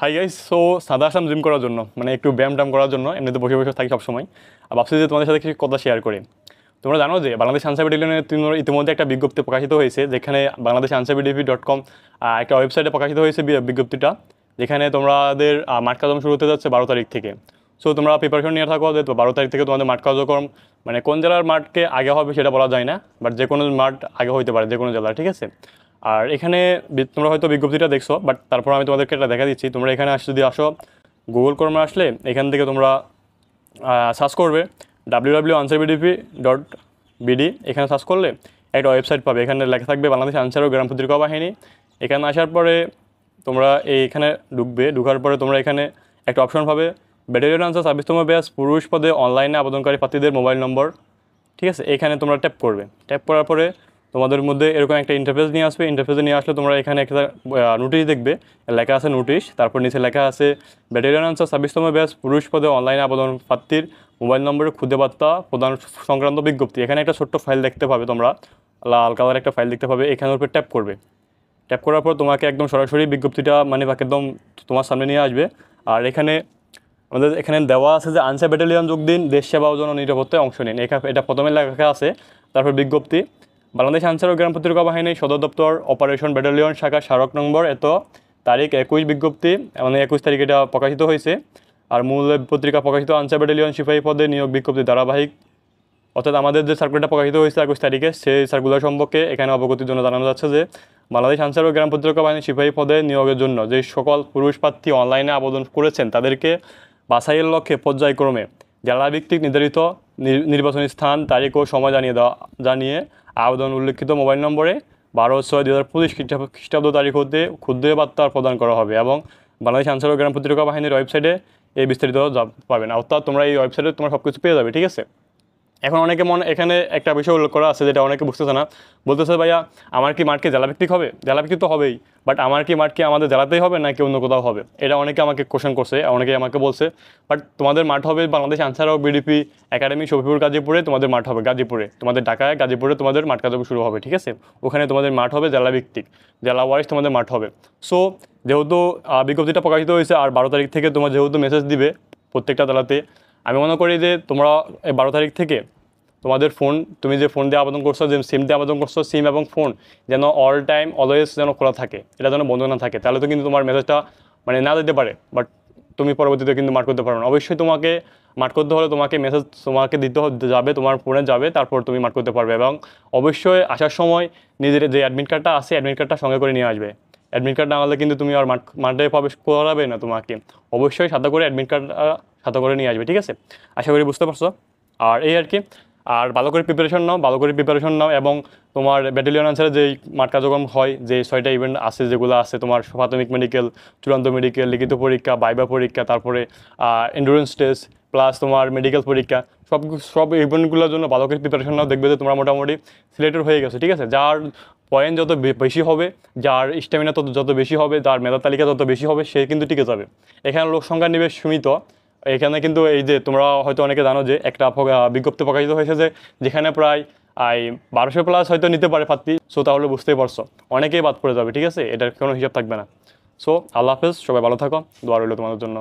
Hi guys, so সাদা আসলাম gym করার জন্য, মানে একটু ব্যায়াম ট্যাম করার জন্য। এমনিতে বসে বসে থাকি সবসময়, আর ভাবছি যে তোমাদের সাথে কিছু কথা শেয়ার করি। তোমরা জানো যে বাংলাদেশ আনসার ব্যাটালিয়নের ইতিমধ্যে একটা বিজ্ঞপ্তি প্রকাশিত হয়েছে, যেখানে বাংলাদেশ আনসার.বিডিপি.কম একটা ওয়েবসাইটে প্রকাশিত হয়েছে বিজ্ঞপ্তিটা, যেখানে তোমাদের মাঠ কার্যক্রম শুরু হতে যাচ্ছে 12 তারিখ থেকে। সো তোমরা প্রিপারেশন নিয়ে থাকো যে 12 তারিখ থেকে তোমাদের মাঠ কার্যক্রম, মানে কোন জেলার মাঠকে আগে হবে সেটা বলা যায় না, বাট যে কোনো মাঠ আগে হইতে পারে, যে কোনো জেলার, ঠিক আছে। আর এখানে তোমরা হয়তো বিজ্ঞপ্তিটা দেখছো, বাট তারপর আমি তোমাদেরকে এটা দেখা দিচ্ছি। তোমরা এখানে যদি আসো, গুগল ক্রোমে আসলে এখান থেকে তোমরা সার্চ করবে www.ansarBDP.bd। এখানে সার্চ করলে একটা ওয়েবসাইট পাবে, এখানে লেখা থাকবে বাংলাদেশ আনসার ও গ্রাম প্রতিরক্ষা বাহিনী। এখানে আসার পরে তোমরা এইখানে ঢুকার পরে তোমরা এখানে একটা অপশন পাবে, ব্যাটালিয়ন আনসার 26তম ব্যাচ পুরুষ পদে অনলাইনে আবেদনকারী প্রার্থীদের মোবাইল নম্বর, ঠিক আছে। এখানে তোমরা ট্যাপ করবে। ট্যাপ করার পরে তোমাদের মধ্যে এরকম একটা ইন্টারফেস নিয়ে আসবে। ইন্টারফেসে নিয়ে আসলে তোমরা এখানে একটা নোটিশ দেখবে, লেখা আছে নোটিশ, তারপর নিচে লেখা আছে ব্যাটালিয়ন আনসার 26তম ব্যাচ পুরুষ পদে অনলাইনে আবেদন প্রার্থীর মোবাইল নম্বরে খুদে বার্তা প্রদান সংক্রান্ত বিজ্ঞপ্তি। এখানে একটা ছোট্ট ফাইল দেখতে পাবে তোমরা, লাল কালার একটা ফাইল দেখতে পাবে। এখানের উপর ট্যাপ করবে। ট্যাপ করার পর তোমাকে একদম সরাসরি বিজ্ঞপ্তিটা মানে একদম তোমার সামনে নিয়ে আসবে। আর এখানে আমাদের এখানে দেওয়া আছে যে আনসার ব্যাটালিয়ন যোগ দিন, দেশ সেবা ও জননিরাপত্তায় অংশ নিন। এটা প্রথমে লেখা আছে, তারপর বিজ্ঞপ্তি বাংলাদেশ আনসার ও গ্রাম প্রতিরক্ষা বাহিনী সদর দপ্তর অপারেশন ব্যাটালিয়ন শাখা স্মারক নম্বর এত তারিখ 21 বিজ্ঞপ্তি, মানে 21 তারিখ এটা প্রকাশিত হয়েছে। আর মূল পত্রিকা প্রকাশিত আনসার ব্যাটালিয়ন সিপাহী পদে নিয়োগ বিজ্ঞপ্তি ধারাবাহিক, অর্থাৎ আমাদের যে সার্কুলারটা প্রকাশিত হয়েছে 21 তারিখে, সেই সার্কুলার সম্পর্কে এখানে অবগতির জন্য জানানো যাচ্ছে যে বাংলাদেশ আনসার ও গ্রাম প্রতিরক্ষা বাহিনী সিপাহী পদে নিয়োগের জন্য যে সকল পুরুষ প্রার্থী অনলাইনে আবেদন করেছেন তাদেরকে বাছাইয়ের লক্ষ্যে পর্যায়ক্রমে জেলাভিত্তিক নির্ধারিত নির্বাচনী স্থান, তারিখ ও সময় জানিয়ে আবেদন উল্লেখিত মোবাইল নম্বরে 12/6/2025 খ্রিস্টাব্দ তারিখ হতে ক্ষুদ্র বার্তা প্রদান করা হবে এবং বাংলাদেশ আনসার ও গ্রাম প্রতিরক্ষা বাহিনীর ওয়েবসাইটে এই বিস্তারিত পাবেন। অর্থাৎ তোমরা এই ওয়েবসাইটে তোমরা সব কিছু পেয়ে যাবে, ঠিক আছে। এখন অনেকে এখানে একটা বিষয় উল্লেখ করা আছে যেটা অনেকে বুঝতেছে না, বলতেছে ভাইয়া আমার কি মাঠ কি জেলাভিত্তিক হবে? জেলাভিত্তিক তো হবেই, বাট আমার কি মাঠ কি আমাদের জেলাতেই হবে নাকি অন্য কোথাও হবে? এটা অনেকে আমাকে কোশ্চেন করছে, অনেকে আমাকে বলছে। বাট তোমাদের মাঠ হবে বাংলাদেশ আনসার ও বিডিপি একাডেমি শফিপুর গাজীপুরে, তোমাদের মাঠ হবে গাজীপুরে, তোমাদের ঢাকায় গাজীপুরে তোমাদের মাঠ কার্যক্রম শুরু হবে, ঠিক আছে। ওখানে তোমাদের মাঠ হবে জেলাভিত্তিক, জেলা ওয়াইজ তোমাদের মাঠ হবে। সো যেহেতু বিজ্ঞপ্তিটা প্রকাশিত হয়েছে আর 12 তারিখ থেকে তোমার যেহেতু মেসেজ দিবে প্রত্যেকটা জেলাতে, আমি মনে করি যে তোমরা এই 12 তারিখ থেকে তোমাদের ফোন, তুমি যে ফোন দিয়ে আবেদন করছো, যে সিম দিয়ে আবেদন করছো, সিম এবং ফোন যেন অল টাইম অলওয়েজ যেন খোলা থাকে, এটা যেন বন্ধ না থাকে। তাহলে তো কিন্তু তোমার মেসেজটা মানে না দিতে পারে, বাট তুমি পরবর্তীতে কিন্তু মার্ক করতে পারো না। অবশ্যই তোমাকে মার্ক করতে হলে তোমাকে মেসেজ তোমাকে দিতে যাবে, তোমার ফোনে যাবে, তারপর তুমি মার্ক করতে পারবে। এবং অবশ্যই আসার সময় নিজের যে অ্যাডমিট কার্ডটা আছে, অ্যাডমিট কার্ডটা সঙ্গে করে নিয়ে আসবে। অ্যাডমিট কার্ড না হলে কিন্তু তুমি আর মাঠে প্রবেশ করাবে না তোমাকে। অবশ্যই সাথে করে অ্যাডমিট কার্ড সাথে করে নিয়ে আসবে, ঠিক আছে। আশা করি বুঝতে পারছো। আর এই আর কি। আর ভালো করে প্রিপারেশন নাও এবং তোমার ব্যাটালিয়ন আনসারে যেই মাঠ কার্যক্রম হয়, যে 6টা ইভেন্ট আছে যেগুলো আছে, তোমার প্রাথমিক মেডিকেল, চূড়ান্ত মেডিকেল, লিখিত পরীক্ষা, ভাইবা পরীক্ষা, তারপরে এন্ডুরেন্স টেস্ট প্লাস তোমার মেডিকেল পরীক্ষা, সব ইভেন্টগুলোর জন্য ভালো করে প্রিপারেশন নাও। দেখবে যে তোমরা মোটামুটি সিলেক্টেড হয়ে গেছো, ঠিক আছে। যার পয়েন্ট যত বেশি হবে, যার স্ট্যামিনা যত বেশি হবে, যার মেধার তালিকা যত বেশি হবে, সে কিন্তু টিকে যাবে। এখানে লোক সংখ্যা নিবে সীমিত। এখানে কিন্তু এই যে তোমরা হয়তো অনেকে জানো যে একটা বিজ্ঞপ্তি প্রকাশিত হয়েছে যে যেখানে প্রায় 1200+ হয়তো নিতে পারে প্রার্থী। সো তাহলে বুঝতেই পারছো অনেকেই বাদ পড়ে যাবে, ঠিক আছে। এটার কোনো হিসাব থাকবে না। সো আল্লাহ হাফেজ, সবাই ভালো থাকো, দোয়া রইল তোমাদের জন্য।